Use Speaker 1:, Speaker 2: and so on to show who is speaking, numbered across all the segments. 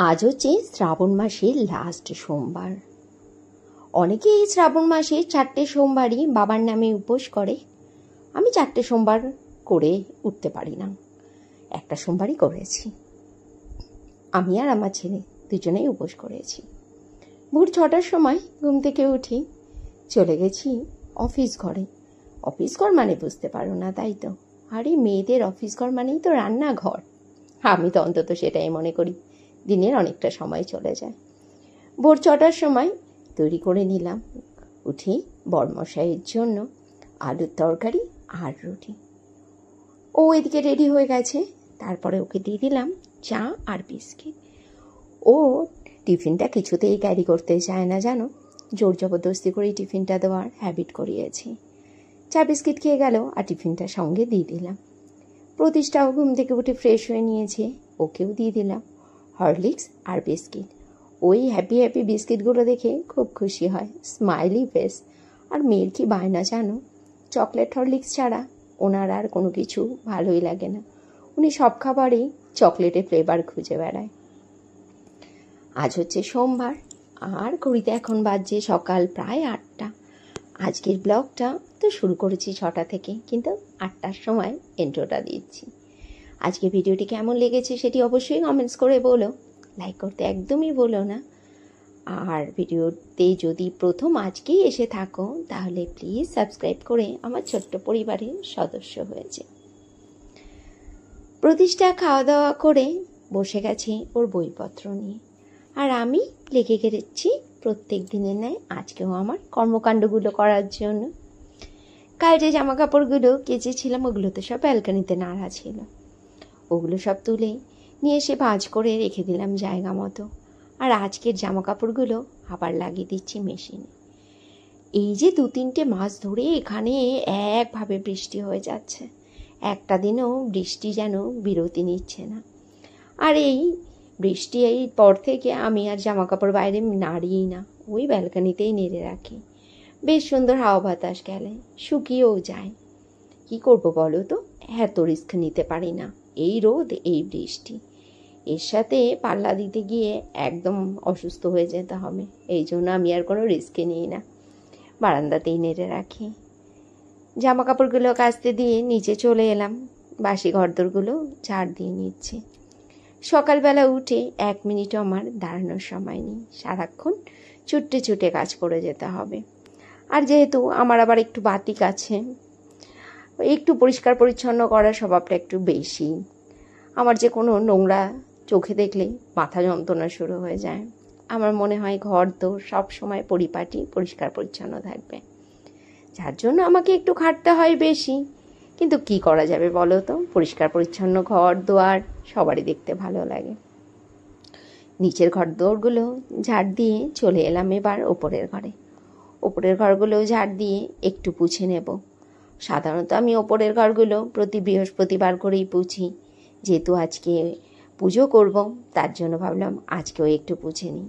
Speaker 1: আজ হচ্ছে শ্রাবণ মাসের লাস্ট সোমবার। অনেকে এই শ্রাবণ মাসে 4টে সোমবারই বাবার নামে উপোস করে। আমি 4টে সোমবার করে উঠতে পারি না, একটা সোমবারই করেছি। আমি আর আমার ছেলে দুজনেই উপোস করেছি। ভোর 6টার সময় ঘুম থেকে উঠি, চলে গেছি অফিস ঘরে। অফিস ঘর মানে বুঝতে পারো না, তাই তো? আরে মেয়েদের অফিস ঘর মানেই তো রান্নাঘর। আমি তো অন্তত সেটাই মনে করি। দিনের অনেকটা সময় চলে যায়। ভোর 6টার সময় তৈরি করে নিলাম, উঠি বরমশাইয়ের জন্য আলুর তরকারি আর রুটি। ও এদিকে রেডি হয়ে গেছে, তারপরে ওকে দিয়ে দিলাম চা আর বিস্কিট। ও টিফিনটা কিছুতেই ক্যারি করতে চায় না, জানো। জোর জবরদস্তি করে টিফিনটা দেওয়ার হ্যাবিট করিয়েছি। চা বিস্কিট খেয়ে গেল আর টিফিনটা সঙ্গে দিয়ে দিলাম। প্রতিষ্ঠাও ঘুম থেকে উঠে ফ্রেশ হয়ে নিয়েছে, ওকেও দিয়ে দিলাম হরলিক্স আর বিস্কিট। ওই হ্যাপি হ্যাপি বিস্কিটগুলো দেখে খুব খুশি হয়, স্মাইলি ফেস। আর মেয়ের কি বায়না জানো, চকলেট হরলিক্স ছাড়া ওনার আর কোনো কিছু ভালোই লাগে না। উনি সব খাবারেই চকলেটের ফ্লেভার খুঁজে বেড়ায়। আজ হচ্ছে সোমবার, আর ঘড়িতে এখন বাজছে সকাল প্রায় 8টা। আজকের ব্লগটা তো শুরু করেছি 6টা থেকে, কিন্তু 8টার সময় ইন্ট্রোটা দিচ্ছি। আজকে ভিডিওটি কেমন লেগেছে সেটি অবশ্যই কমেন্টস করে বলো, লাইক করতে একদমই বলো না। আর ভিডিওতে যদি প্রথম আজকেই এসে থাকো তাহলে প্লিজ সাবস্ক্রাইব করে আমার ছোট্ট পরিবারের সদস্য হয়েছে। প্রতিষ্ঠা খাওয়া দাওয়া করে বসে গেছে ওর বইপত্র নিয়ে, আর আমি লেগে গেছি প্রত্যেক দিনের ন্যায় আজকেও আমার কর্মকাণ্ডগুলো করার জন্য। কাল যে জামা কাপড়গুলো কেচেছিলাম ওগুলো তো সব ব্যালকনিতে নাড়া ছিল, ওগুলো সব তুলে নিয়ে এসে ভাঁজ করে রেখে দিলাম জায়গা মতো। আর আজকের জামা কাপড়গুলো আবার লাগিয়ে দিচ্ছি মেশিনে। এই যে 2-3টে মাস ধরে এখানে একভাবে বৃষ্টি হয়ে যাচ্ছে, একটা দিনও বৃষ্টি যেন বিরতি নিচ্ছে না। আর এই বৃষ্টি এই পর থেকে আমি আর জামা কাপড় বাইরে নাড়িই না, ওই ব্যালকনিতেই নেড়ে রাখি। বেশ সুন্দর হাওয়া বাতাস গেলে শুকিয়েও যায়। কি করব বলো তো, এত রিস্ক নিতে পারি না। এই রোদ, এই বৃষ্টি, এর সাথে পাল্লা দিতে গিয়ে একদম অসুস্থ হয়ে যেতে হবে। এই জন্য আমি আর কোনো রিস্কে নিই না, বারান্দাতেই নেড়ে রাখি। জামা কাপড়গুলো কাচতে দিয়ে নিচে চলে এলাম, বাসি ঘরদোরগুলো ঝাড় দিয়ে নিচ্ছি। সকালবেলা উঠে 1 মিনিটও আমার দাঁড়ানোর সময় নেই, সারাক্ষণ ছুটে ছুটে কাজ করে যেতে হবে। আর যেহেতু আমার আবার একটু বাতিক আছে, একটু পরিষ্কার পরিচ্ছন্ন করার স্বভাবটা একটু বেশি। আমার যে কোনো নোংরা চোখে দেখলে মাথা যন্ত্রণা শুরু হয়ে যায়। আমার মনে হয় ঘর তো সব সময় পরিপাটি পরিষ্কার পরিচ্ছন্ন থাকবে, যার জন্য আমাকে একটু খাটতে হয় বেশি। কিন্তু কি করা যাবে বলো তো, পরিষ্কার পরিচ্ছন্ন ঘর দুয়ার সবারই দেখতে ভালো লাগে। নিচের ঘর দোরগুলো ঝাড় দিয়ে চলে এলাম এবার ওপরের ঘরে। ওপরের ঘরগুলো ঝাড় দিয়ে একটু পুছে নেব। সাধারণত আমি ওপরের ঘরগুলো প্রতি বৃহস্পতিবার করেই পুছি, যেহেতু আজকে পুজো করব তার জন্য ভাবলাম আজকেও একটু পুছে নিই।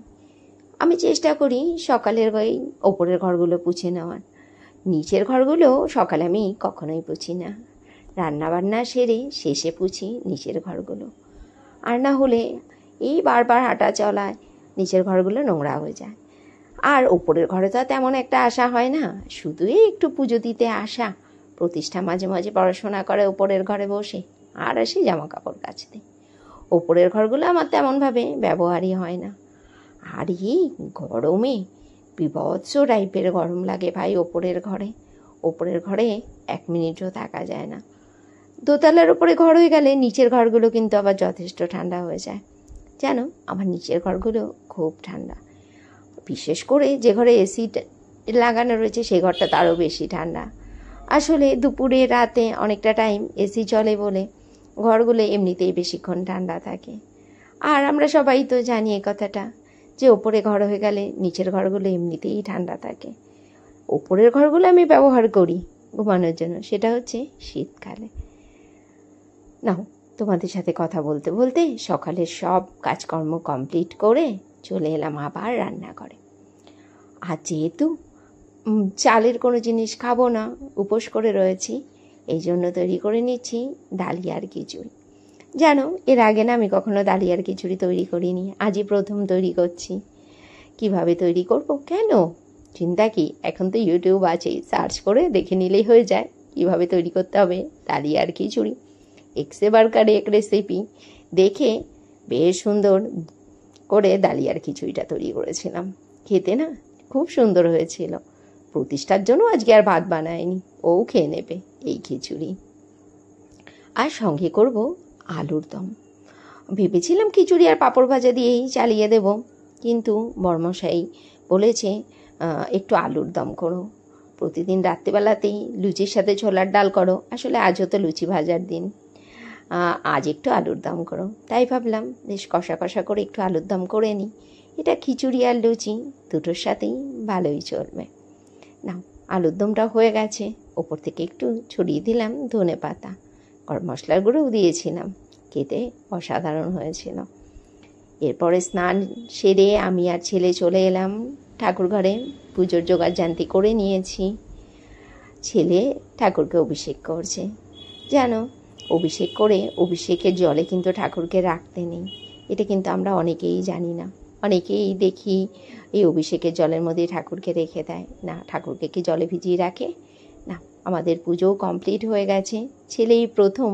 Speaker 1: আমি চেষ্টা করি সকালের ওপরের ঘরগুলো পুছে নেওয়ার। নিচের ঘরগুলো সকালে আমি কখনোই পুছি না, রান্নাবান্না সেরে শেষে পুছি নিচের ঘরগুলো। আর না হলে এই বারবার হাঁটা চলায় নিচের ঘরগুলো নোংরা হয়ে যায়। আর ওপরের ঘরে তো তেমন একটা আসা হয় না, শুধুই একটু পুজো দিতে আসা। প্রতিষ্ঠা মাঝে মাঝে পড়াশোনা করে ওপরের ঘরে বসে, আর আসি জামা কাপড় কাচতে। ওপরের ঘরগুলো আমার তেমনভাবে ব্যবহারই হয় না। আর এই গরমে বিভৎস টাইপের গরম লাগে ভাই ওপরের ঘরে। ওপরের ঘরে 1 মিনিটও থাকা যায় না। দোতলার উপরে ঘর হয়ে গেলে নিচের ঘরগুলো কিন্তু আবার যথেষ্ট ঠান্ডা হয়ে যায়। জানো, আমার নিচের ঘরগুলো খুব ঠান্ডা। বিশেষ করে যে ঘরে এসি লাগানো রয়েছে সেই ঘরটা তারও বেশি ঠান্ডা। আসলে দুপুরে রাতে অনেকটা টাইম এসি চলে বলে ঘরগুলো এমনিতেই বেশিক্ষণ ঠান্ডা থাকে। আর আমরা সবাই তো জানি এই কথাটা, যে ওপরে ঘর হয়ে গেলে নিচের ঘরগুলো এমনিতেই ঠান্ডা থাকে। ওপরের ঘরগুলো আমি ব্যবহার করি ঘুমানোর জন্য, সেটা হচ্ছে শীতকালে। নাও, তোমাদের সাথে কথা বলতে বলতে সকালের সব কাজকর্ম কমপ্লিট করে চলে এলাম আবার রান্নাঘরে। আর যেহেতু চালের কোনো জিনিস খাবো না, উপোস করে রয়েছি, এই জন্য তৈরি করে নিচ্ছি ডালিয়ার খিচুড়ি। জানো, এর আগে না আমি কখনো ডালিয়ার খিচুড়ি তৈরি করিনি, আজই প্রথম তৈরি করছি। কিভাবে তৈরি করব? কেন চিন্তা কি, এখন তো ইউটিউব আছে, সার্চ করে দেখে নিলেই হয়ে যায় কিভাবে তৈরি করতে হবে ডালিয়ার খিচুড়ি। এক্সে বার্কার এক রেসিপি দেখে বেশ সুন্দর করে ডালিয়ার খিচুড়িটা তৈরি করেছিলাম। খেতে না খুব সুন্দর হয়েছিল। প্রতিষ্ঠার জন্য আজকে আর ভাত বানায়নি, ও খেয়ে নেবে এই খিচুড়ি। আর সঙ্গে করব আলুর দম। ভেবেছিলাম খিচুড়ি আর পাঁপড় ভাজা দিয়েই চালিয়ে দেব, কিন্তু বর্মশাই বলেছে একটু আলুর দম করো। প্রতিদিন রাত্রিবেলাতেই লুচির সাথে ছোলার ডাল করো, আসলে আজও তো লুচি ভাজার দিন, আজ একটু আলুর দম করো। তাই ভাবলাম বেশ কষা কষা করে একটু আলুর দম করে নিই, এটা খিচুড়ি আর লুচি দুটোর সাথেই ভালোই চলবে। নাও, আলুর দমটা হয়ে গেছে, ওপর থেকে একটু ছড়িয়ে দিলাম ধনে পাতা, গরম মশলার গুঁড়োও দিয়েছিলাম, খেতে অসাধারণ হয়েছিল। এরপরে স্নান সেরে আমি আর ছেলে চলে এলাম ঠাকুর ঘরে, পুজোর জোগাড়জান্তি করে নিয়েছি। ছেলে ঠাকুরকে অভিষেক করছে। জানো, অভিষেক করে অভিষেকের জলে কিন্তু ঠাকুরকে রাখতে নেই, এটা কিন্তু আমরা অনেকেই জানি না। অনেকেই দেখি এই অভিষেকের জলের মধ্যে ঠাকুরকে রেখে দেয়। না, ঠাকুরকে কি জলে ভিজিয়ে রাখে না। আমাদের পুজোও কমপ্লিট হয়ে গেছে, ছেলেই প্রথম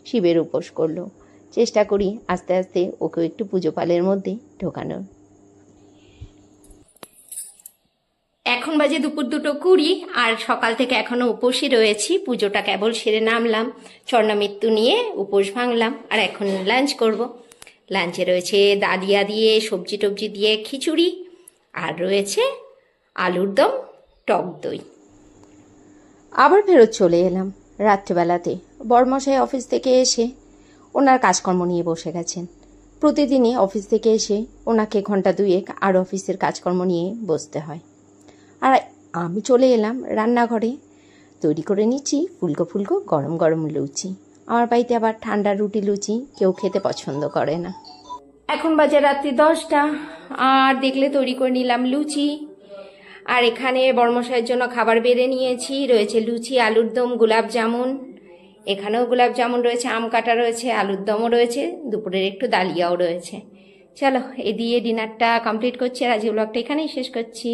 Speaker 1: শিবের উপোস করলো। চেষ্টা করি আস্তে আস্তে ওকেও একটু পুজো পালের মধ্যে ঢোকানোর। এখন বাজে দুপুর 2:20, আর সকাল থেকে এখনো উপোসই রয়েছি। পুজোটা কেবল সেরে নামলাম, চরণমৃত্যু নিয়ে উপোস ভাঙলাম, আর এখন লাঞ্চ করব। লাঞ্চে রয়েছে ডালিয়া দিয়ে সবজি টবজি দিয়ে খিচুড়ি, আর রয়েছে আলুর দম, টক দই। আবার ফেরত চলে এলাম রাত্রিবেলাতে। বড়মশাই অফিস থেকে এসে ওনার কাজকর্ম নিয়ে বসে গেছেন। প্রতিদিনই অফিস থেকে এসে ওনাকে ঘন্টা 2 আর অফিসের কাজকর্ম নিয়ে বসতে হয়। আর আমি চলে এলাম রান্নাঘরে, তৈরি করে নিচ্ছি ফুলকো ফুলকো গরম গরম লুচি। আমার বাড়িতে আবার ঠান্ডা রুটি লুচি কেউ খেতে পছন্দ করে না। এখন বাজে রাত্রি 10টা, আর দেখলে তৈরি করে নিলাম লুচি। আর এখানে বর্মশাইয়ের জন্য খাবার বেড়ে নিয়েছি, রয়েছে লুচি, আলুর দম, গোলাপ জামুন। এখানেও গোলাপ জামুন রয়েছে, আম কাটা রয়েছে, আলুর দমও রয়েছে, দুপুরের একটু ডালিয়াও রয়েছে। চলো, এ দিয়ে ডিনারটা কমপ্লিট করছি, আর আজকে ব্লগটা এখানেই শেষ করছি।